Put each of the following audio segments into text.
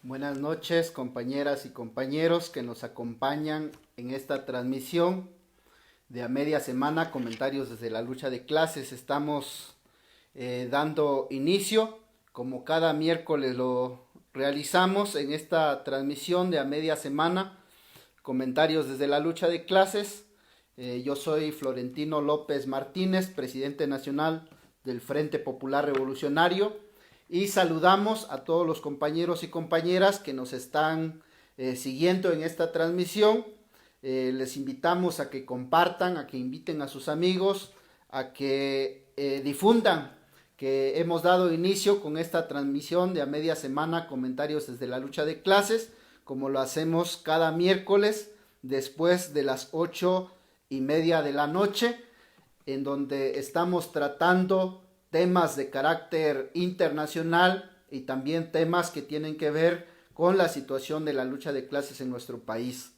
Buenas noches, compañeras y compañeros que nos acompañan en esta transmisión de a media semana, comentarios desde la lucha de clases. Estamos dando inicio, como cada miércoles lo realizamos en esta transmisión de a media semana, comentarios desde la lucha de clases. Yo soy Florentino López Martínez, presidente nacional del Frente Popular Revolucionario, y saludamos a todos los compañeros y compañeras que nos están siguiendo en esta transmisión. Les invitamos a que compartan, a que inviten a sus amigos, a que difundan que hemos dado inicio con esta transmisión de a media semana, comentarios desde la lucha de clases, como lo hacemos cada miércoles después de las 8:30 de la noche, en donde estamos tratando temas de carácter internacional y también temas que tienen que ver con la situación de la lucha de clases en nuestro país.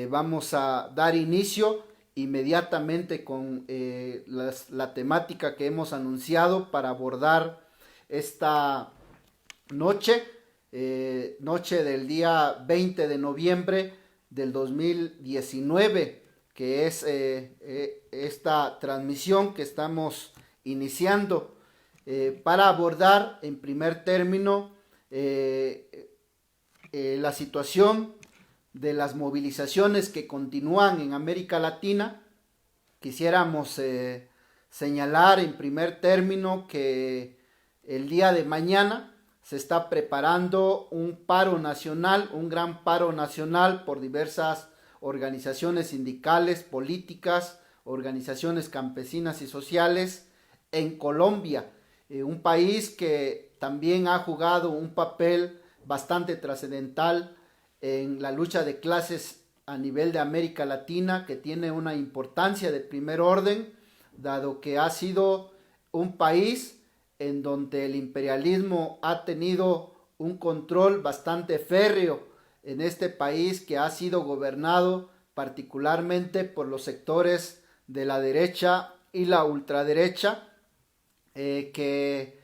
Vamos a dar inicio inmediatamente con la temática que hemos anunciado para abordar esta noche, noche del día 20 de noviembre del 2019, que es esta transmisión que estamos iniciando para abordar en primer término la situación de las movilizaciones que continúan en América Latina. Quisiéramos señalar en primer término que el día de mañana se está preparando un paro nacional, un gran paro nacional por diversas organizaciones sindicales, políticas, organizaciones campesinas y sociales en Colombia, un país que también ha jugado un papel bastante trascendental en la lucha de clases a nivel de América Latina, que tiene una importancia de primer orden, dado que ha sido un país en donde el imperialismo ha tenido un control bastante férreo en este país, que ha sido gobernado particularmente por los sectores de la derecha y la ultraderecha, que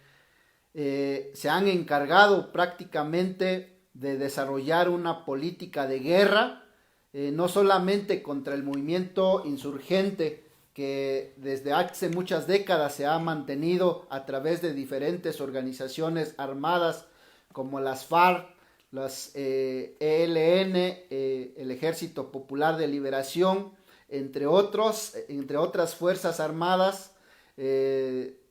se han encargado prácticamente de desarrollar una política de guerra, no solamente contra el movimiento insurgente que desde hace muchas décadas se ha mantenido a través de diferentes organizaciones armadas como las FARC, las ELN, el Ejército Popular de Liberación, entre otras fuerzas armadas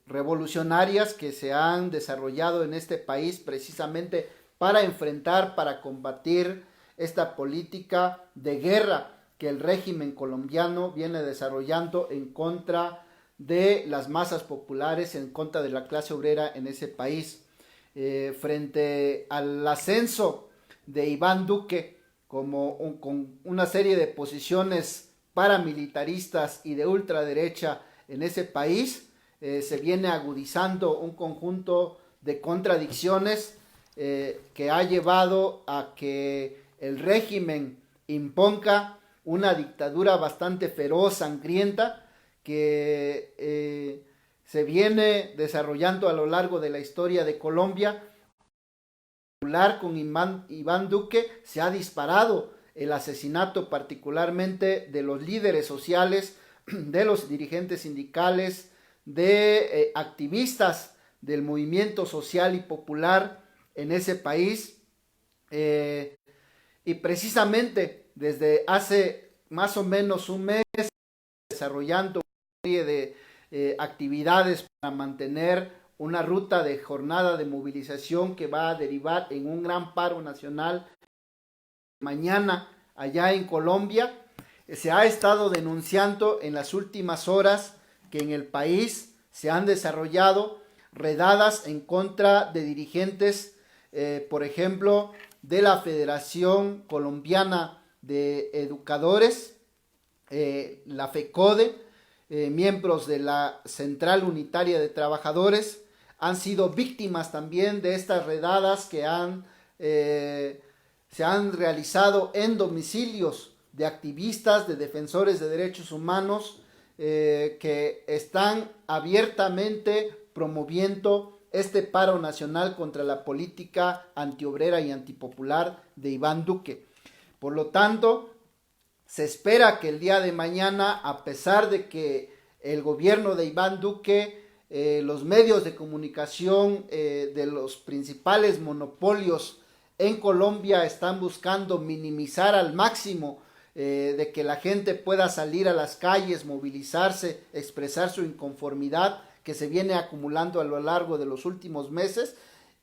revolucionarias que se han desarrollado en este país precisamente para enfrentar, para combatir esta política de guerra que el régimen colombiano viene desarrollando en contra de las masas populares, en contra de la clase obrera en ese país. Frente al ascenso de Iván Duque con una serie de posiciones paramilitaristas y de ultraderecha en ese país, se viene agudizando un conjunto de contradicciones que ha llevado a que el régimen imponga una dictadura bastante feroz, sangrienta, que se viene desarrollando a lo largo de la historia de Colombia. Con Iván Duque se ha disparado el asesinato particularmente de los líderes sociales, de los dirigentes sindicales, de activistas del movimiento social y popular en ese país, y precisamente desde hace más o menos un mes desarrollando una serie de actividades para mantener una ruta de jornada de movilización que va a derivar en un gran paro nacional mañana allá en Colombia. Se ha estado denunciando en las últimas horas que en el país se han desarrollado redadas en contra de dirigentes, por ejemplo, de la Federación Colombiana de Educadores, la FECODE, miembros de la Central Unitaria de Trabajadores, han sido víctimas también de estas redadas que se han realizado en domicilios de activistas, de defensores de derechos humanos, que están abiertamente promoviendo este paro nacional contra la política antiobrera y antipopular de Iván Duque. Por lo tanto, se espera que el día de mañana, a pesar de que el gobierno de Iván Duque, los medios de comunicación de los principales monopolios en Colombia están buscando minimizar al máximo de que la gente pueda salir a las calles, movilizarse, expresar su inconformidad que se viene acumulando a lo largo de los últimos meses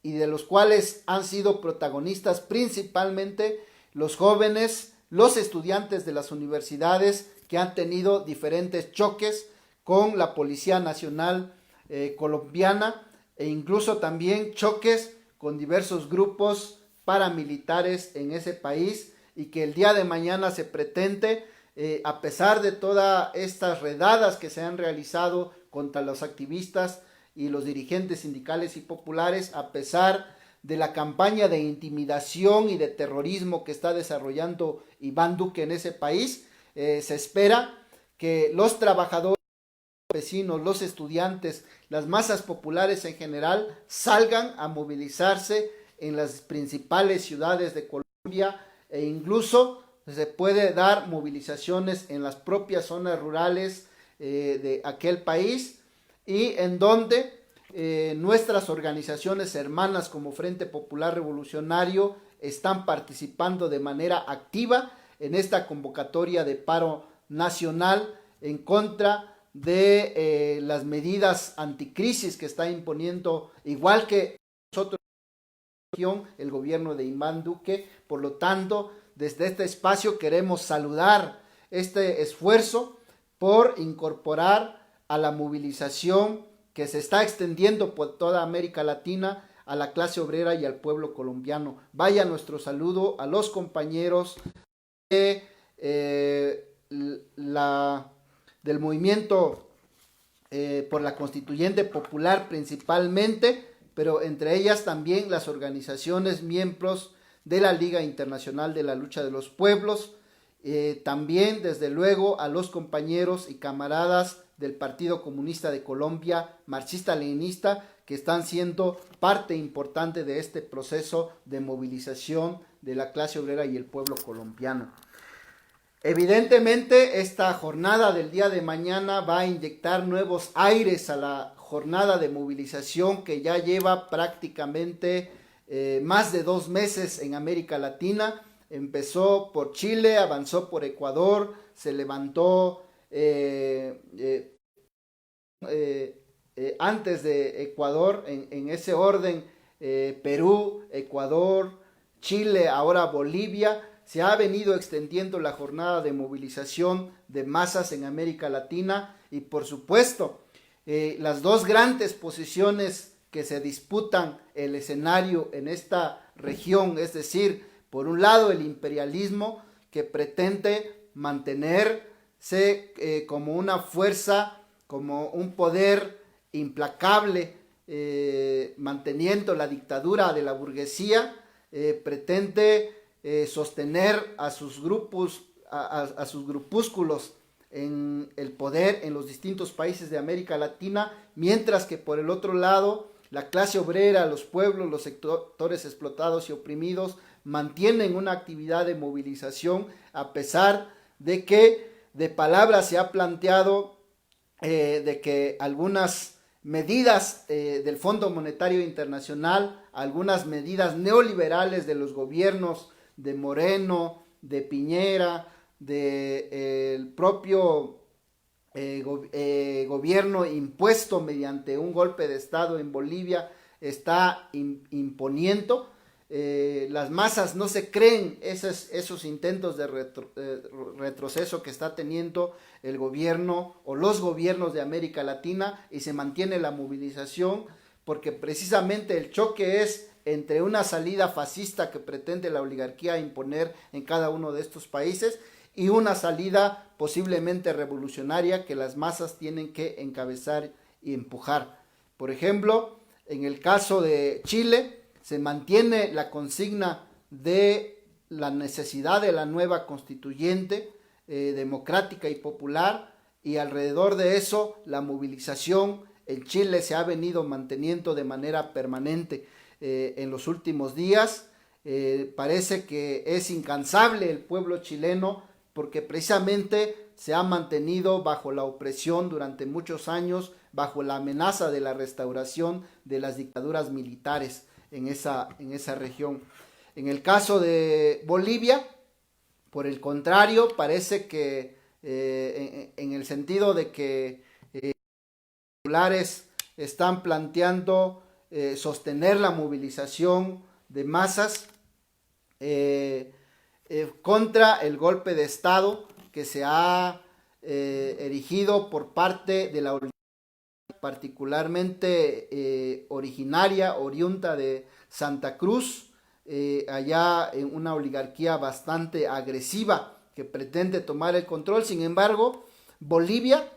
y de los cuales han sido protagonistas principalmente los jóvenes, los estudiantes de las universidades que han tenido diferentes choques con la Policía Nacional colombiana e incluso también choques con diversos grupos paramilitares en ese país, y que el día de mañana se pretende, a pesar de todas estas redadas que se han realizado contra los activistas y los dirigentes sindicales y populares, a pesar de la campaña de intimidación y de terrorismo que está desarrollando Iván Duque en ese país, se espera que los trabajadores, los vecinos, los estudiantes, las masas populares en general salgan a movilizarse en las principales ciudades de Colombia, e incluso se puede dar movilizaciones en las propias zonas rurales de aquel país, y en donde nuestras organizaciones hermanas como Frente Popular Revolucionario están participando de manera activa en esta convocatoria de paro nacional en contra de las medidas anticrisis que está imponiendo, igual que nosotros, el gobierno de Iván Duque. Por lo tanto, desde este espacio queremos saludar este esfuerzo por incorporar a la movilización que se está extendiendo por toda América Latina a la clase obrera y al pueblo colombiano. Vaya nuestro saludo a los compañeros de, del movimiento por la Constituyente Popular principalmente, pero entre ellas también las organizaciones miembros de la Liga Internacional de la Lucha de los Pueblos, también desde luego a los compañeros y camaradas del Partido Comunista de Colombia, marxista-leninista, que están siendo parte importante de este proceso de movilización de la clase obrera y el pueblo colombiano. Evidentemente, esta jornada del día de mañana va a inyectar nuevos aires a la jornada de movilización que ya lleva prácticamente más de 2 meses en América Latina. Empezó por Chile, avanzó por Ecuador, se levantó antes de Ecuador, en ese orden, Perú, Ecuador, Chile, ahora Bolivia. Se ha venido extendiendo la jornada de movilización de masas en América Latina, y por supuesto las dos grandes posiciones que se disputan el escenario en esta región, es decir, por un lado el imperialismo, que pretende mantenerse como una fuerza, como un poder implacable, manteniendo la dictadura de la burguesía, pretende sostener a sus grupos, a sus grupúsculos en el poder en los distintos países de América Latina, mientras que por el otro lado la clase obrera, los pueblos, los sectores explotados y oprimidos mantienen una actividad de movilización, a pesar de que de palabras se ha planteado de que algunas medidas del Fondo Monetario Internacional, algunas medidas neoliberales de los gobiernos de Moreno, de Piñera, del propio gobierno impuesto mediante un golpe de Estado en Bolivia, está imponiendo. Las masas no se creen esos intentos de retroceso que está teniendo el gobierno o los gobiernos de América Latina, y se mantiene la movilización porque precisamente el choque es entre una salida fascista que pretende la oligarquía imponer en cada uno de estos países y una salida posiblemente revolucionaria que las masas tienen que encabezar y empujar. Por ejemplo, en el caso de Chile, se mantiene la consigna de la necesidad de la nueva constituyente democrática y popular, y alrededor de eso la movilización en Chile se ha venido manteniendo de manera permanente en los últimos días. Parece que es incansable el pueblo chileno porque precisamente se ha mantenido bajo la opresión durante muchos años, bajo la amenaza de la restauración de las dictaduras militares en esa región. En el caso de Bolivia, por el contrario, parece que en el sentido de que populares están planteando sostener la movilización de masas contra el golpe de Estado que se ha erigido por parte de la oligarquía particularmente originaria, oriunda de Santa Cruz, allá en una oligarquía bastante agresiva que pretende tomar el control. Sin embargo, Bolivia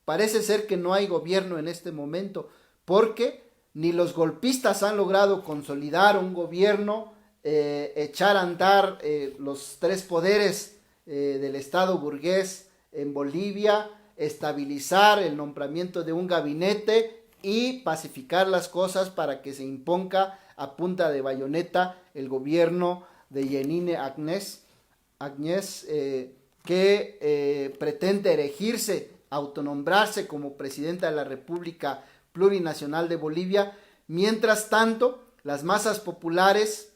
parece ser que no hay gobierno en este momento, porque ni los golpistas han logrado consolidar un gobierno, echar a andar los tres poderes del Estado burgués en Bolivia, estabilizar el nombramiento de un gabinete y pacificar las cosas para que se imponga a punta de bayoneta el gobierno de Yanine Áñez, que pretende erigirse, autonombrarse como presidenta de la República Plurinacional de Bolivia. Mientras tanto, las masas populares,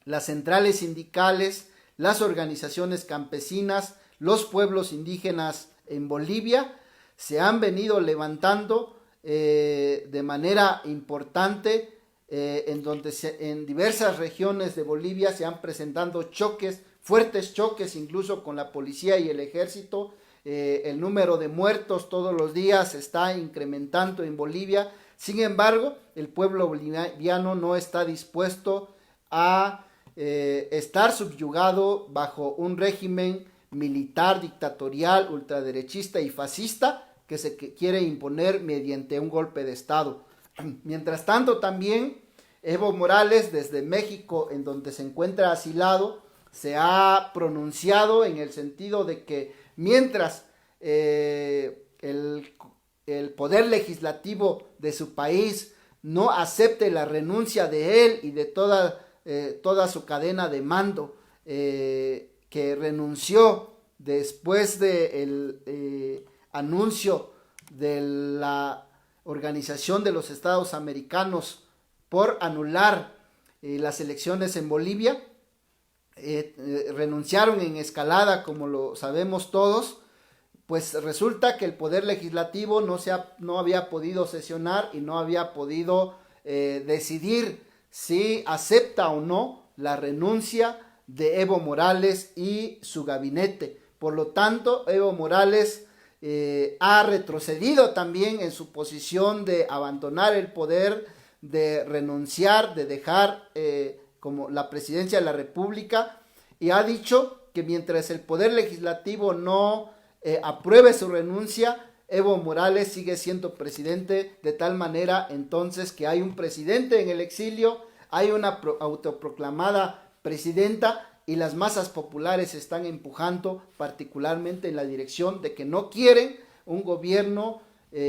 las centrales sindicales, las organizaciones campesinas, los pueblos indígenas en Bolivia se han venido levantando de manera importante, en donde en diversas regiones de Bolivia se han presentado choques, fuertes choques incluso con la policía y el ejército. El número de muertos todos los días se está incrementando en Bolivia. Sin embargo, el pueblo boliviano no está dispuesto a estar subyugado bajo un régimen militar, dictatorial, ultraderechista y fascista que se quiere imponer mediante un golpe de Estado. Mientras tanto, también Evo Morales, desde México, en donde se encuentra asilado, se ha pronunciado en el sentido de que mientras el poder legislativo de su país no acepte la renuncia de él y de toda su cadena de mando, que renunció después del anuncio de la Organización de los Estados Americanos por anular las elecciones en Bolivia, renunciaron en escalada, como lo sabemos todos. Pues resulta que el poder legislativo no había podido sesionar y no había podido decidir si acepta o no la renuncia de Evo Morales y su gabinete. Por lo tanto, Evo Morales ha retrocedido también en su posición de abandonar el poder, de renunciar, de dejar como la presidencia de la República, y ha dicho que mientras el poder legislativo no apruebe su renuncia, Evo Morales sigue siendo presidente, de tal manera entonces que hay un presidente en el exilio, hay una autoproclamada presidenta, y las masas populares están empujando particularmente en la dirección de que no quieren un gobierno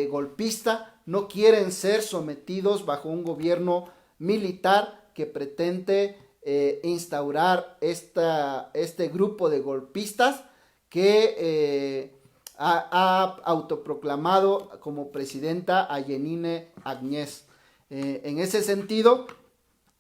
golpista, no quieren ser sometidos bajo un gobierno militar que pretende instaurar este grupo de golpistas que ha autoproclamado como presidenta a Yanine Áñez. En ese sentido,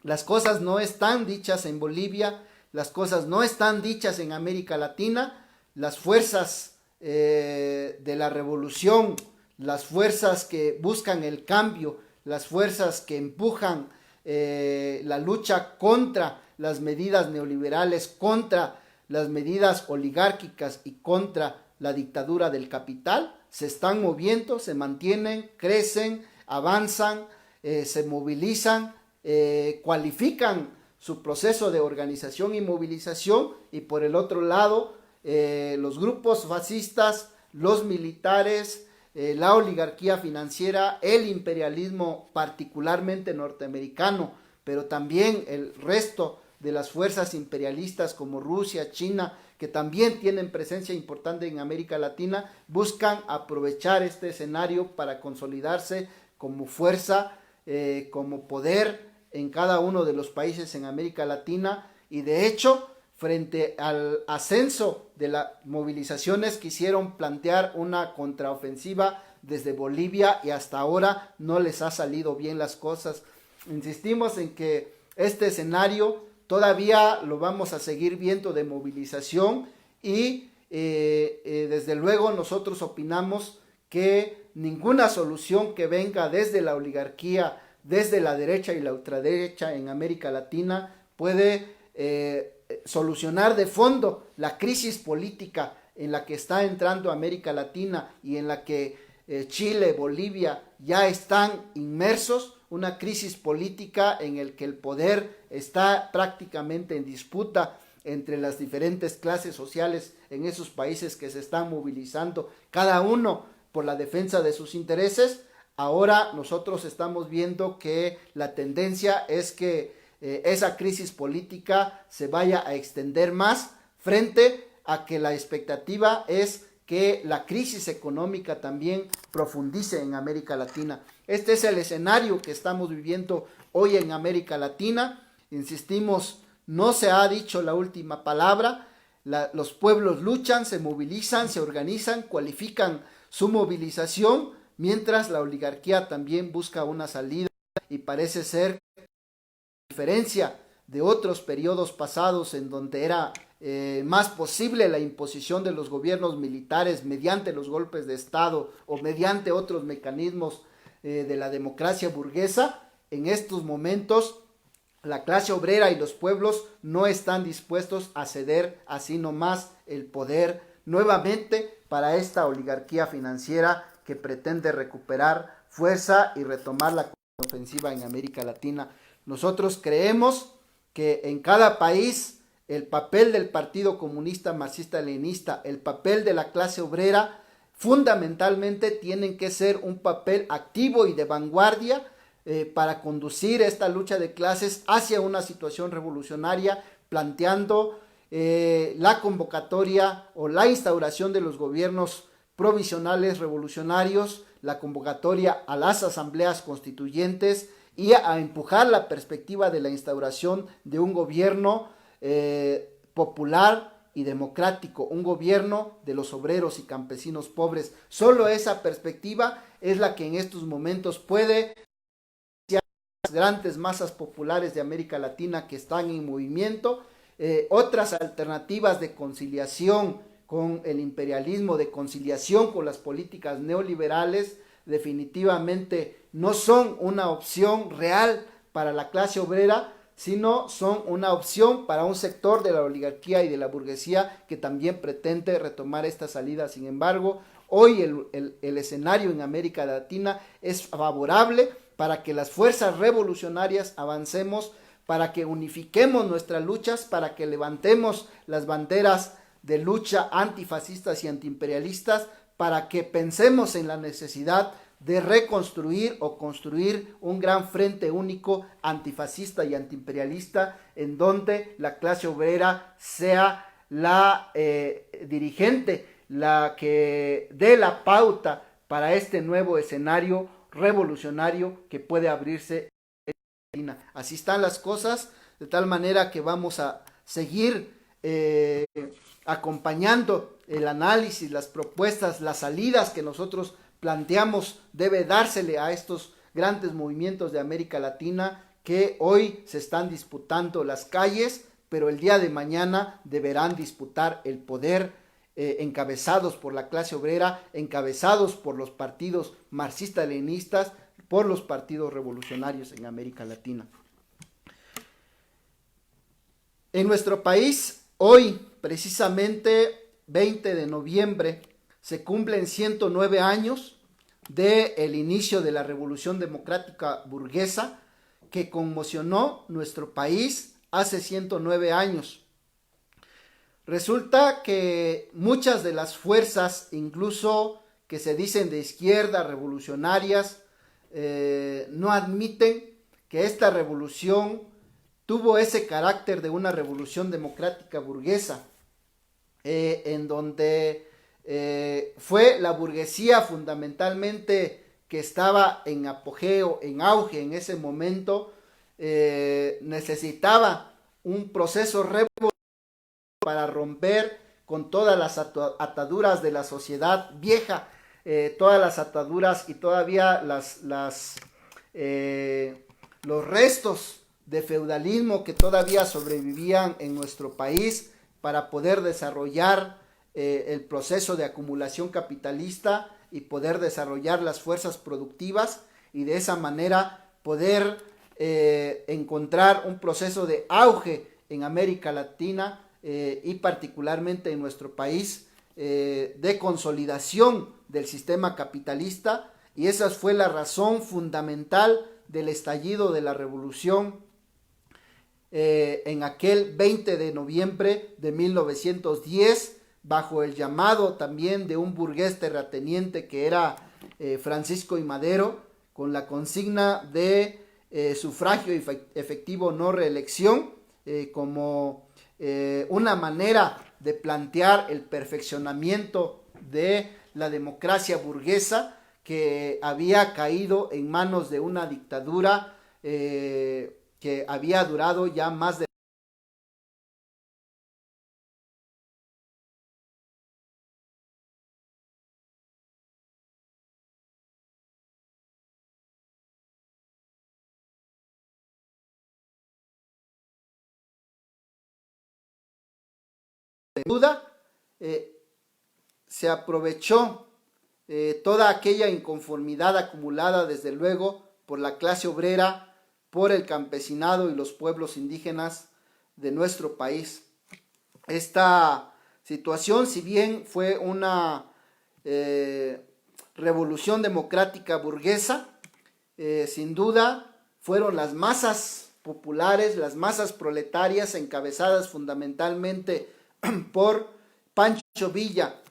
las cosas no están dichas en Bolivia, las cosas no están dichas en América Latina. Las fuerzas de la revolución, las fuerzas que buscan el cambio, las fuerzas que empujan la lucha contra las medidas neoliberales, contra las medidas oligárquicas y contra la dictadura del capital, se están moviendo, se mantienen, crecen, avanzan, se movilizan, cualifican su proceso de organización y movilización, y por el otro lado los grupos fascistas, los militares, la oligarquía financiera, el imperialismo particularmente norteamericano, pero también el resto de las fuerzas imperialistas como Rusia, China, que también tienen presencia importante en América Latina, buscan aprovechar este escenario para consolidarse como fuerza, como poder en cada uno de los países en América Latina, y de hecho, frente al ascenso de las movilizaciones, quisieron plantear una contraofensiva desde Bolivia y hasta ahora no les ha salido bien las cosas. Insistimos en que este escenario todavía lo vamos a seguir viendo de movilización y desde luego nosotros opinamos que ninguna solución que venga desde la oligarquía, desde la derecha y la ultraderecha en América Latina puede solucionar de fondo la crisis política en la que está entrando América Latina y en la que Chile, Bolivia ya están inmersos, una crisis política en el que el poder está prácticamente en disputa entre las diferentes clases sociales en esos países que se están movilizando, cada uno por la defensa de sus intereses. Ahora nosotros estamos viendo que la tendencia es que esa crisis política se vaya a extender más frente a que la expectativa es que la crisis económica también profundice en América Latina. Este es el escenario que estamos viviendo hoy en América Latina. Insistimos, no se ha dicho la última palabra. Los pueblos luchan, se movilizan, se organizan, cualifican su movilización, mientras la oligarquía también busca una salida y parece ser, a diferencia de otros periodos pasados en donde era más posible la imposición de los gobiernos militares mediante los golpes de Estado o mediante otros mecanismos de la democracia burguesa, en estos momentos la clase obrera y los pueblos no están dispuestos a ceder así nomás el poder nuevamente para esta oligarquía financiera que pretende recuperar fuerza y retomar la ofensiva en América Latina. Nosotros creemos que en cada país el papel del Partido Comunista Marxista-Leninista, el papel de la clase obrera, fundamentalmente tienen que ser un papel activo y de vanguardia para conducir esta lucha de clases hacia una situación revolucionaria, planteando la convocatoria o la instauración de los gobiernos provisionales revolucionarios, la convocatoria a las asambleas constituyentes y a empujar la perspectiva de la instauración de un gobierno popular y democrático, un gobierno de los obreros y campesinos pobres. Solo esa perspectiva es la que en estos momentos puede las grandes masas populares de América Latina que están en movimiento. Otras alternativas de conciliación con el imperialismo, de conciliación con las políticas neoliberales, definitivamente no son una opción real para la clase obrera, sino son una opción para un sector de la oligarquía y de la burguesía que también pretende retomar esta salida. Sin embargo, hoy el escenario en América Latina es favorable para que las fuerzas revolucionarias avancemos, para que unifiquemos nuestras luchas, para que levantemos las banderas de lucha antifascistas y antiimperialistas, para que pensemos en la necesidad de reconstruir o construir un gran frente único antifascista y antiimperialista en donde la clase obrera sea la dirigente, la que dé la pauta para este nuevo escenario revolucionario que puede abrirse en Argentina. Así están las cosas, de tal manera que vamos a seguir acompañando el análisis, las propuestas, las salidas que nosotros planteamos debe dársele a estos grandes movimientos de América Latina que hoy se están disputando las calles, pero el día de mañana deberán disputar el poder, encabezados por la clase obrera, encabezados por los partidos marxistas-leninistas, por los partidos revolucionarios en América Latina. En nuestro país, hoy, precisamente 20 de noviembre, se cumplen 109 años del inicio de la Revolución Democrática Burguesa que conmocionó nuestro país hace 109 años. Resulta que muchas de las fuerzas, incluso que se dicen de izquierda, revolucionarias, no admiten que esta revolución tuvo ese carácter de una revolución democrática burguesa, en donde fue la burguesía fundamentalmente que estaba en apogeo, en auge en ese momento, necesitaba un proceso revolucionario para romper con todas las ataduras de la sociedad vieja, todas las ataduras y todavía los restos de feudalismo que todavía sobrevivían en nuestro país, para poder desarrollar el proceso de acumulación capitalista y poder desarrollar las fuerzas productivas, y de esa manera poder encontrar un proceso de auge en América Latina y particularmente en nuestro país, de consolidación del sistema capitalista. Y esa fue la razón fundamental del estallido de la revolución en aquel 20 de noviembre de 1910, bajo el llamado también de un burgués terrateniente que era Francisco I. Madero, con la consigna de sufragio efectivo, no reelección, como una manera de plantear el perfeccionamiento de la democracia burguesa, que había caído en manos de una dictadura que había durado ya más de duda. Se aprovechó toda aquella inconformidad acumulada desde luego por la clase obrera, por el campesinado y los pueblos indígenas de nuestro país. Esta situación, si bien fue una revolución democrática burguesa, sin duda fueron las masas populares, las masas proletarias, encabezadas fundamentalmente por Pancho Villa,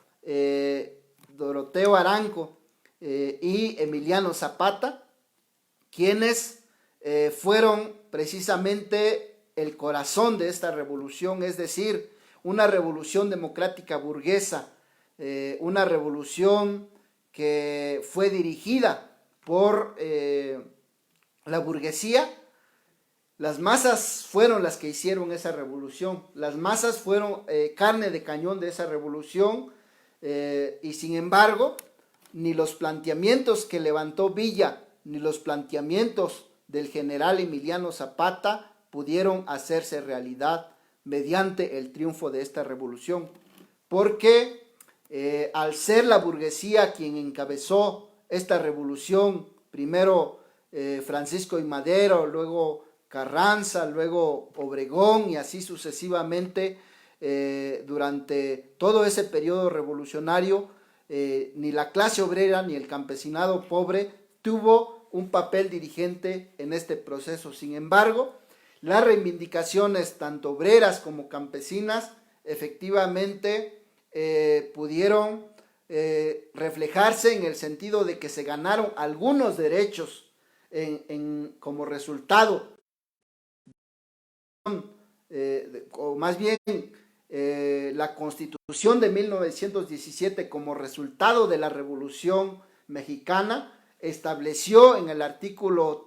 Doroteo Arango y Emiliano Zapata, quienes fueron precisamente el corazón de esta revolución, es decir, una revolución democrática burguesa, una revolución que fue dirigida por la burguesía. Las masas fueron las que hicieron esa revolución, las masas fueron carne de cañón de esa revolución, y sin embargo, ni los planteamientos que levantó Villa, ni los planteamientos del general Emiliano Zapata pudieron hacerse realidad mediante el triunfo de esta revolución, porque al ser la burguesía quien encabezó esta revolución, primero Francisco I. Madero, luego Carranza, luego Obregón y así sucesivamente, durante todo ese periodo revolucionario, ni la clase obrera ni el campesinado pobre tuvo un papel dirigente en este proceso. Sin embargo, las reivindicaciones tanto obreras como campesinas efectivamente pudieron reflejarse en el sentido de que se ganaron algunos derechos como resultado, o más bien la Constitución de 1917 como resultado de la Revolución Mexicana estableció en el artículo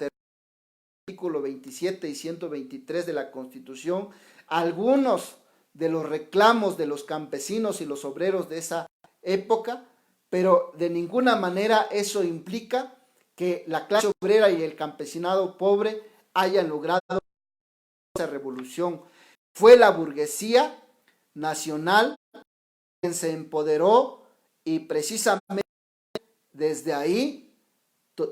27 y 123 de la Constitución algunos de los reclamos de los campesinos y los obreros de esa época, pero de ninguna manera eso implica que la clase obrera y el campesinado pobre hayan logrado esa revolución. Fue la burguesía nacional quien se empoderó y precisamente desde ahí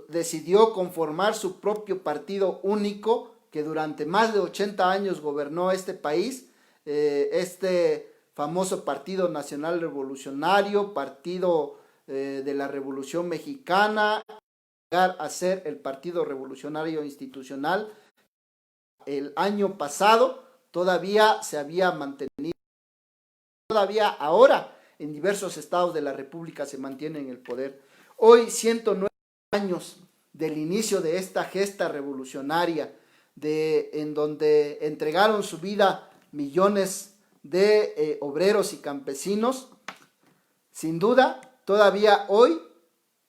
decidió conformar su propio partido único que durante más de 80 años gobernó este país, este famoso Partido Nacional Revolucionario, Partido de la Revolución Mexicana, llegar a ser el Partido Revolucionario Institucional. El año pasado todavía se había mantenido, todavía ahora en diversos estados de la República se mantiene en el poder. Hoy, 109 años del inicio de esta gesta revolucionaria, en donde entregaron su vida millones de obreros y campesinos, sin duda, todavía hoy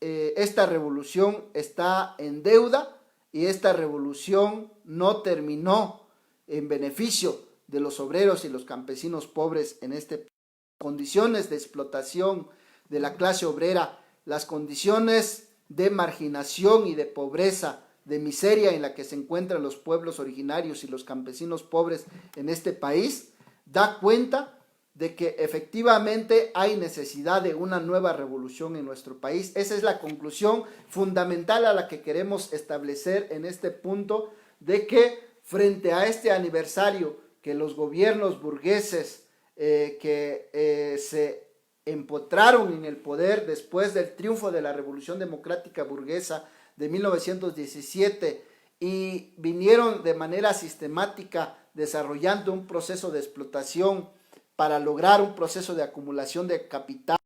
esta revolución está en deuda y esta revolución no terminó en beneficio de los obreros y los campesinos pobres en este condiciones de explotación de la clase obrera, las condiciones de marginación y de pobreza, de miseria en la que se encuentran los pueblos originarios y los campesinos pobres en este país, da cuenta de que efectivamente hay necesidad de una nueva revolución en nuestro país. Esa es la conclusión fundamental a la que queremos establecer en este punto, de que frente a este aniversario que los gobiernos burgueses se empotraron en el poder después del triunfo de la Revolución Democrática Burguesa de 1917 y vinieron de manera sistemática desarrollando un proceso de explotación para lograr un proceso de acumulación de capital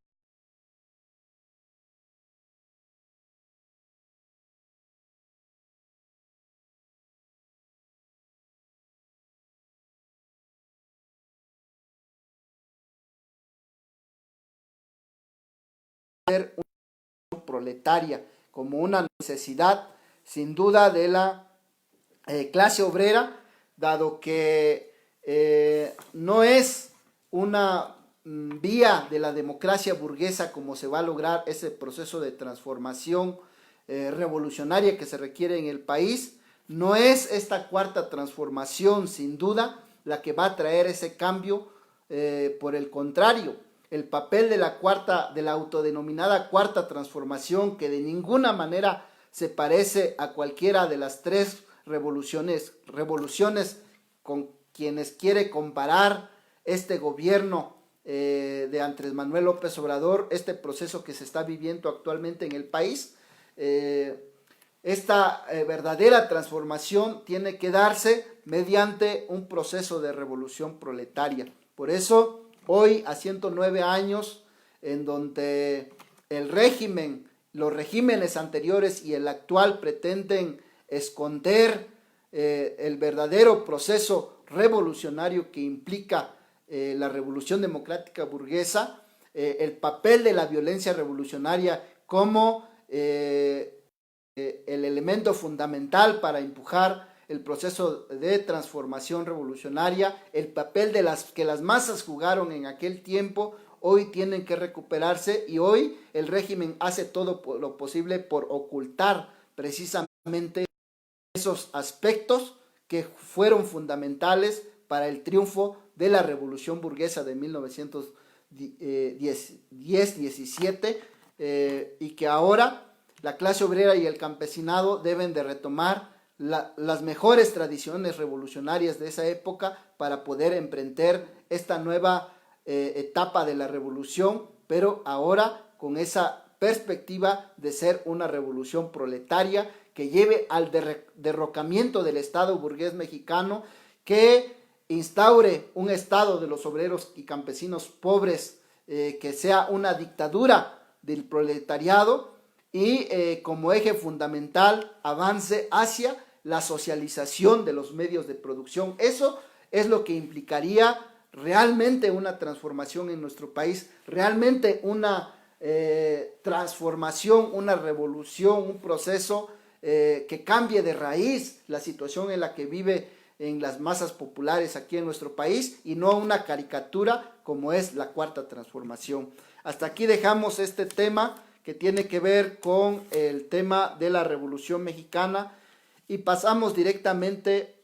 proletaria como una necesidad sin duda de la clase obrera, dado que no es una vía de la democracia burguesa como se va a lograr ese proceso de transformación revolucionaria que se requiere en el país. No es esta cuarta transformación sin duda la que va a traer ese cambio, por el contrario, el papel de la autodenominada cuarta transformación, que de ninguna manera se parece a cualquiera de las tres revoluciones con quienes quiere comparar este gobierno de Andrés Manuel López Obrador, este proceso que se está viviendo actualmente en el país. Esta verdadera transformación tiene que darse mediante un proceso de revolución proletaria. Por eso, hoy, a 109 años, en donde el régimen, los regímenes anteriores y el actual pretenden esconder el verdadero proceso revolucionario que implica la revolución democrática burguesa, el papel de la violencia revolucionaria como el elemento fundamental para empujar el proceso de transformación revolucionaria, el papel de las masas jugaron en aquel tiempo, hoy tienen que recuperarse, y hoy el régimen hace todo lo posible por ocultar precisamente esos aspectos que fueron fundamentales para el triunfo de la revolución burguesa de 1917, y que ahora la clase obrera y el campesinado deben de retomar las mejores tradiciones revolucionarias de esa época para poder emprender esta nueva etapa de la revolución, pero ahora con esa perspectiva de ser una revolución proletaria que lleve al derrocamiento del Estado burgués mexicano, que instaure un Estado de los obreros y campesinos pobres, que sea una dictadura del proletariado, y como eje fundamental avance hacia la socialización de los medios de producción. Eso es lo que implicaría realmente una transformación en nuestro país, realmente una transformación, una revolución, un proceso que cambie de raíz la situación en la que vive en las masas populares aquí en nuestro país, y no una caricatura como es la cuarta transformación. Hasta aquí dejamos este tema que tiene que ver con el tema de la Revolución Mexicana, y pasamos directamente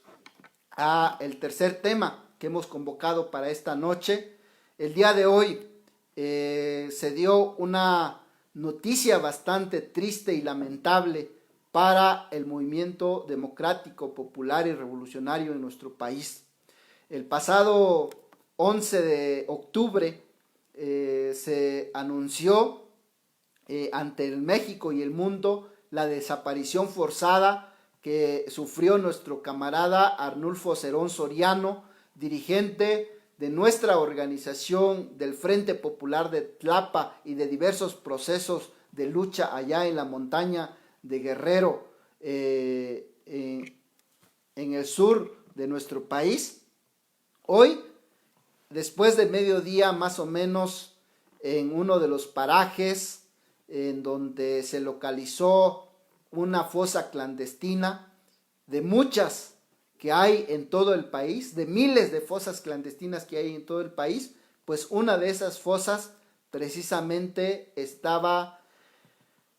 a el tercer tema que hemos convocado para esta noche. El día de hoy se dio una noticia bastante triste y lamentable para el movimiento democrático, popular y revolucionario en nuestro país. El pasado 11 de octubre se anunció ante el México y el mundo la desaparición forzada que sufrió nuestro camarada Arnulfo Cerón Soriano, dirigente de nuestra organización del Frente Popular de Tlapa y de diversos procesos de lucha allá en la montaña de Guerrero, en el sur de nuestro país. Hoy, después de mediodía más o menos, en uno de los parajes en donde se localizó una fosa clandestina de muchas que hay en todo el país, de miles de fosas clandestinas que hay en todo el país, pues una de esas fosas precisamente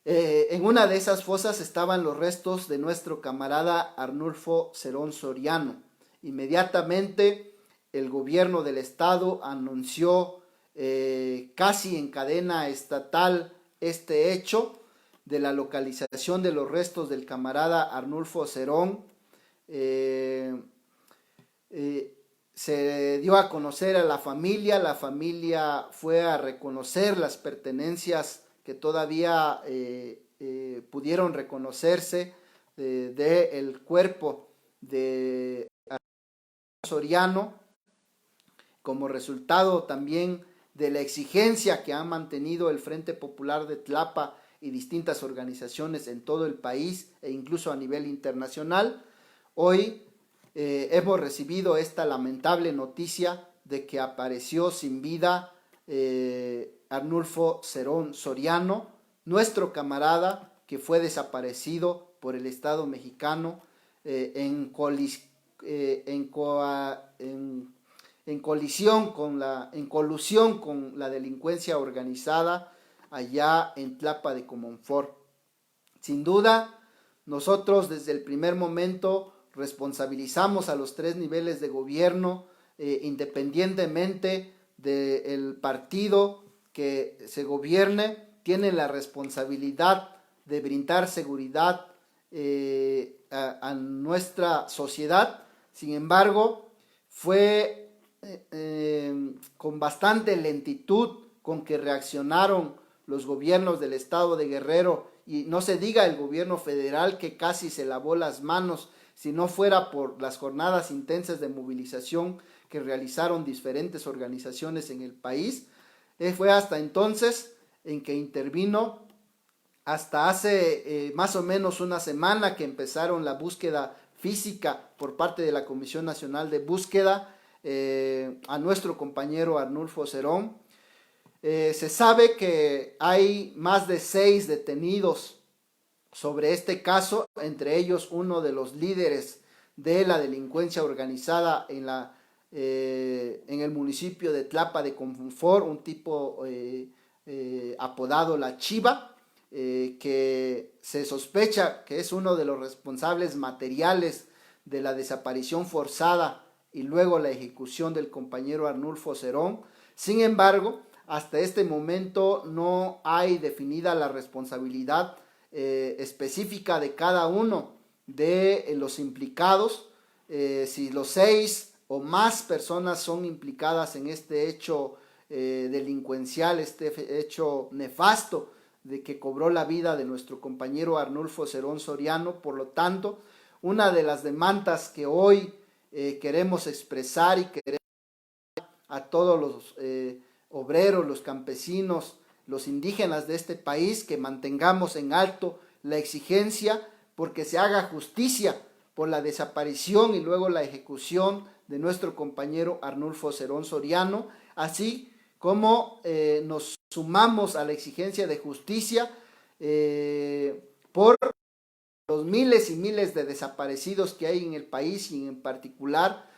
en una de esas fosas estaban los restos de nuestro camarada Arnulfo Cerón Soriano. Inmediatamente el gobierno del estado anunció casi en cadena estatal este hecho de la localización de los restos del camarada Arnulfo Cerón. Se dio a conocer a la familia fue a reconocer las pertenencias que todavía pudieron reconocerse del cuerpo de Soriano, como resultado también de la exigencia que ha mantenido el Frente Popular de Tlapa y distintas organizaciones en todo el país e incluso a nivel internacional. Hoy hemos recibido esta lamentable noticia de que apareció sin vida Arnulfo Cerón Soriano, nuestro camarada que fue desaparecido por el Estado mexicano en colusión con la delincuencia organizada allá en Tlapa de Comonfort. Sin duda, nosotros desde el primer momento responsabilizamos a los tres niveles de gobierno, independientemente del partido que se gobierne, tienen la responsabilidad de brindar seguridad a nuestra sociedad. Sin embargo, fue con bastante lentitud con que reaccionaron los gobiernos del estado de Guerrero, y no se diga el gobierno federal, que casi se lavó las manos si no fuera por las jornadas intensas de movilización que realizaron diferentes organizaciones en el país. Fue hasta entonces en que intervino, hasta hace más o menos una semana que empezaron la búsqueda física por parte de la Comisión Nacional de Búsqueda a nuestro compañero Arnulfo Cerón. Se sabe que hay más de 6 detenidos sobre este caso, entre ellos uno de los líderes de la delincuencia organizada en el municipio de Tlapa de Comonfort, un tipo apodado La Chiva, que se sospecha que es uno de los responsables materiales de la desaparición forzada y luego la ejecución del compañero Arnulfo Cerón. Sin embargo, hasta este momento no hay definida la responsabilidad específica de cada uno de los implicados, si los 6 o más personas son implicadas en este hecho delincuencial, este hecho nefasto de que cobró la vida de nuestro compañero Arnulfo Cerón Soriano. Por lo tanto, una de las demandas que hoy queremos expresar y queremos a todos los obreros, los campesinos, los indígenas de este país, que mantengamos en alto la exigencia porque se haga justicia por la desaparición y luego la ejecución de nuestro compañero Arnulfo Cerón Soriano, así como nos sumamos a la exigencia de justicia por los miles y miles de desaparecidos que hay en el país, y en particular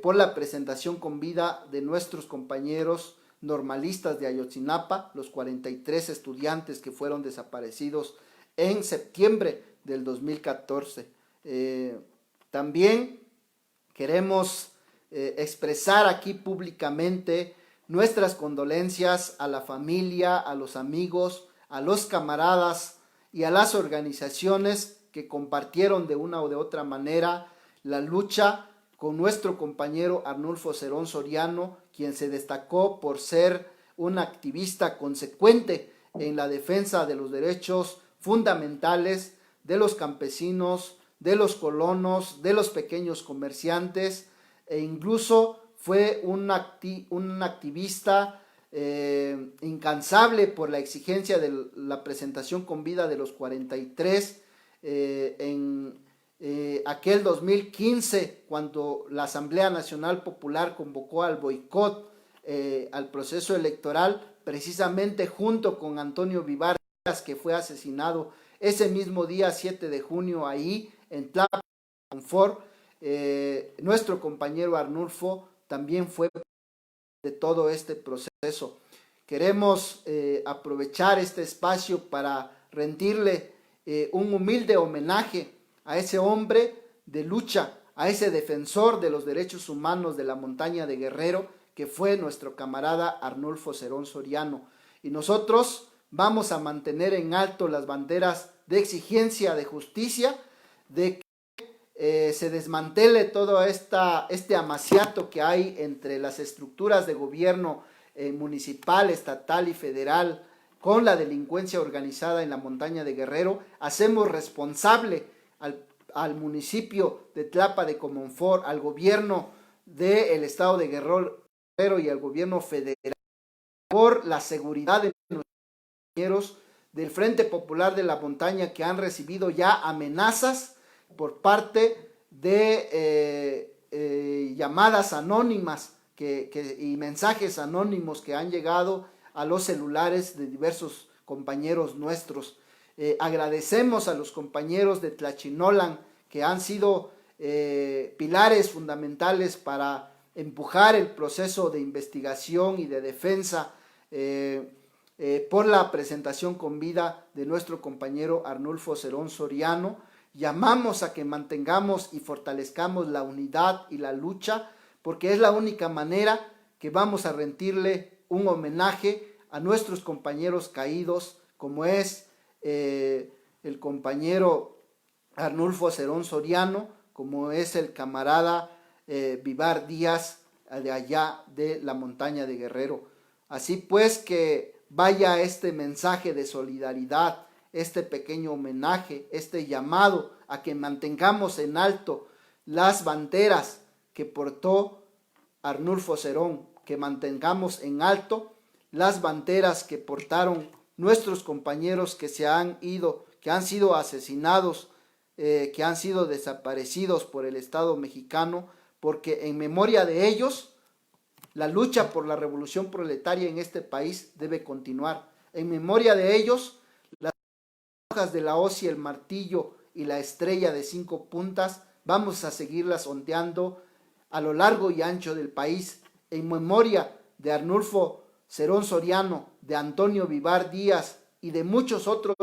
por la presentación con vida de nuestros compañeros normalistas de Ayotzinapa, los 43 estudiantes que fueron desaparecidos en septiembre del 2014. También queremos expresar aquí públicamente nuestras condolencias a la familia, a los amigos, a los camaradas y a las organizaciones que compartieron de una o de otra manera la lucha con nuestro compañero Arnulfo Cerón Soriano, quien se destacó por ser un activista consecuente en la defensa de los derechos fundamentales de los campesinos, de los colonos, de los pequeños comerciantes, e incluso fue un activista incansable por la exigencia de la presentación con vida de los 43 en aquel 2015, cuando la Asamblea Nacional Popular convocó al boicot al proceso electoral, precisamente junto con Antonio Vivar que fue asesinado ese mismo día 7 de junio ahí en Tlapa, Confort. Nuestro compañero Arnulfo también fue de todo este proceso. Queremos aprovechar este espacio para rendirle un humilde homenaje a ese hombre de lucha, a ese defensor de los derechos humanos de la montaña de Guerrero, que fue nuestro camarada Arnulfo Cerón Soriano. Y nosotros vamos a mantener en alto las banderas de exigencia de justicia, de que se desmantele todo este amaciato que hay entre las estructuras de gobierno municipal, estatal y federal con la delincuencia organizada en la montaña de Guerrero. Hacemos responsable al municipio de Tlapa de Comonfort, al gobierno del estado de Guerrero y al gobierno federal por la seguridad de nuestros compañeros del Frente Popular de la Montaña, que han recibido ya amenazas por parte de llamadas anónimas y mensajes anónimos que han llegado a los celulares de diversos compañeros nuestros. Agradecemos a los compañeros de Tlachinolan, que han sido pilares fundamentales para empujar el proceso de investigación y de defensa por la presentación con vida de nuestro compañero Arnulfo Cerón Soriano. Llamamos a que mantengamos y fortalezcamos la unidad y la lucha, porque es la única manera que vamos a rendirle un homenaje a nuestros compañeros caídos, como es el compañero Arnulfo Cerón Soriano, como es el camarada Vivar Díaz, de allá de la montaña de Guerrero. Así pues, que vaya este mensaje de solidaridad, este pequeño homenaje, este llamado a que mantengamos en alto las banderas que portó Arnulfo Cerón, que mantengamos en alto las banderas que portaron nuestros compañeros que se han ido, que han sido asesinados, que han sido desaparecidos por el Estado mexicano, porque en memoria de ellos la lucha por la revolución proletaria en este país debe continuar. En memoria de ellos, las hojas de la hoz y el martillo y la estrella de 5 puntas vamos a seguirlas ondeando a lo largo y ancho del país. En memoria de Arnulfo Cerón Soriano, de Antonio Vivar Díaz y de muchos otros,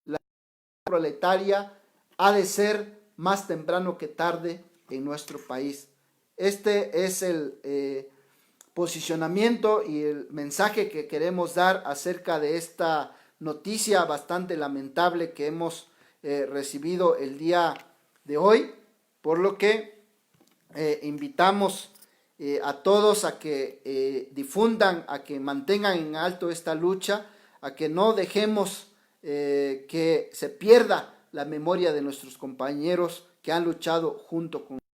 la proletaria ha de ser más temprano que tarde en nuestro país. Este es el posicionamiento y el mensaje que queremos dar acerca de esta noticia bastante lamentable que hemos recibido el día de hoy, por lo que invitamos a todos a que difundan, a que mantengan en alto esta lucha, a que no dejemos que se pierda la memoria de nuestros compañeros que han luchado junto con nosotros.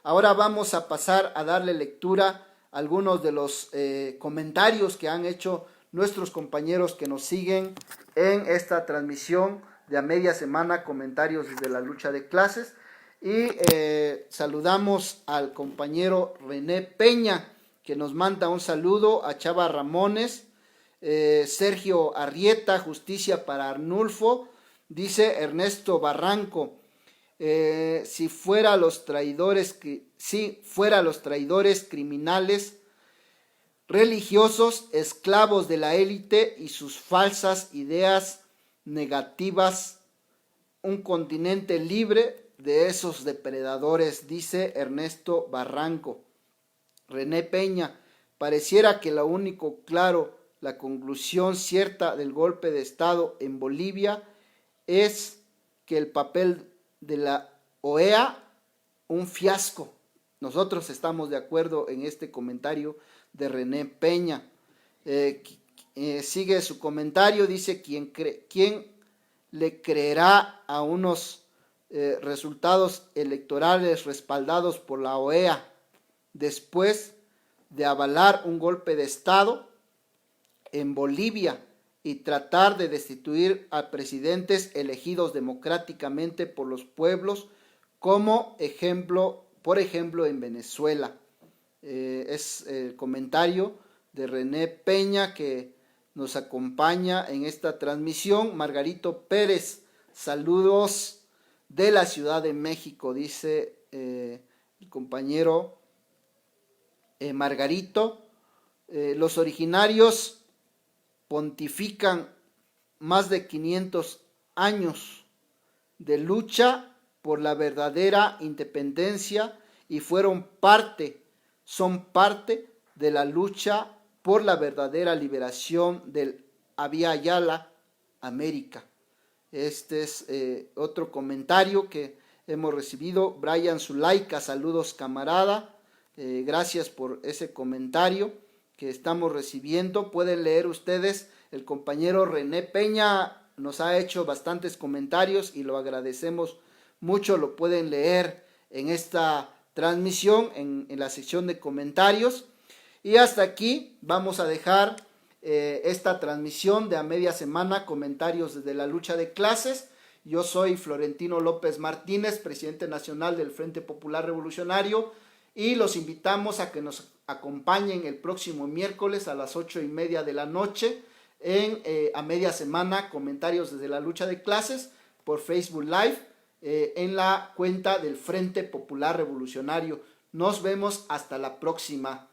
Ahora vamos a pasar a darle lectura a algunos de los comentarios que han hecho nuestros compañeros que nos siguen en esta transmisión de a media semana, comentarios desde la lucha de clases. Y saludamos al compañero René Peña, que nos manda un saludo, a Chava Ramones, Sergio Arrieta, justicia para Arnulfo, dice Ernesto Barranco, si fuera los traidores criminales, religiosos, esclavos de la élite y sus falsas ideas negativas, un continente libre de esos depredadores, dice Ernesto Barranco. René Peña, pareciera que lo único claro, la conclusión cierta del golpe de Estado en Bolivia es que el papel de la OEA, un fiasco. Nosotros estamos de acuerdo en este comentario de René Peña. Sigue su comentario, dice, ¿quién le creerá a unos resultados electorales respaldados por la OEA después de avalar un golpe de Estado en Bolivia y tratar de destituir a presidentes elegidos democráticamente por los pueblos, como por ejemplo en Venezuela? Es el comentario de René Peña, que nos acompaña en esta transmisión. Margarito Pérez, saludos de la Ciudad de México, dice el compañero Margarito. Los originarios pontifican más de 500 años de lucha por la verdadera independencia y son parte de la lucha por la verdadera liberación del Abya Yala, América. Este es otro comentario que hemos recibido. Brian Zulaika, saludos camarada. Gracias por ese comentario que estamos recibiendo. Pueden leer ustedes. El compañero René Peña nos ha hecho bastantes comentarios y lo agradecemos mucho. Lo pueden leer en esta transmisión en la sección de comentarios. Y hasta aquí vamos a dejar esta transmisión de a media semana, comentarios desde la lucha de clases. Yo soy Florentino López Martínez, presidente nacional del Frente Popular Revolucionario, y los invitamos a que nos acompañen el próximo miércoles a las 8:30 de la noche en a media semana, comentarios desde la lucha de clases por Facebook Live en la cuenta del Frente Popular Revolucionario. Nos vemos hasta la próxima.